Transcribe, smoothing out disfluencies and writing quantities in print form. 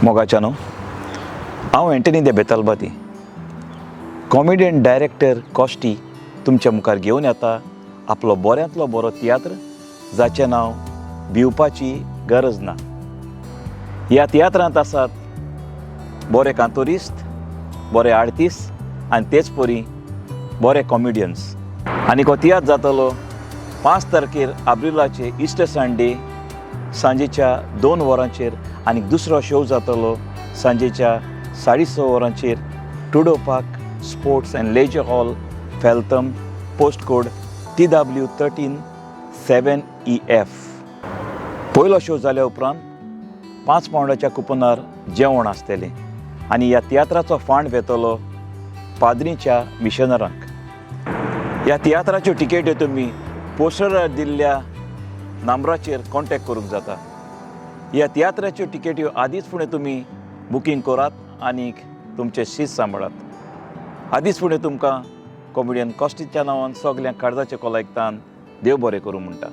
मोगाच्यानो हांव एंटनी दे Betalbatim comedian director कॉस्टी तुमच्या मुखार घेवन येता आपलो बऱ्यांतलो बरो तियात्र जाचें नांव भिवपाची गरज ना. ह्या तियात्रांत आसात बरे कांतोरिस्त, बरे आर्टिस्ट आनी तेच परी बरे कॉमेडियन्स. आनी हो तियात्र जातलो 5 तारखेर एप्रिलाचे इस्टर संडे सांजेच्या 2 वरांचेर आनी दुसरो शो जातलो सांजेच्या 6:30 वरांचेर Tudor Park Sports and Leisure Hall, Feltham, post code TW13 7EF. पयलो शो जाल्या उपरांत 5 पावंडाच्या कुपनार जेवण आसतलें आनी ह्या तियात्राचो फांड वेतलो पाद्रीच्या मिशनरांक. ह्या तियात्राच्यो टिकेट्यो तुमी पोस्टरार दिल्ल्या नंबराचेर कॉन्टॅक्ट करूंक जाता. ह्या तियात्राच्यो टिकेट्यो आदींच फुडें तुमी बुकींग करात आनी तुमचें शीत सांबाळात. आदींच फुडें तुमकां कॉमेडियन कॉस्टीच्या नांवान सगल्या काळजाच्या कोलायकतान देव बरें करूं म्हणटा.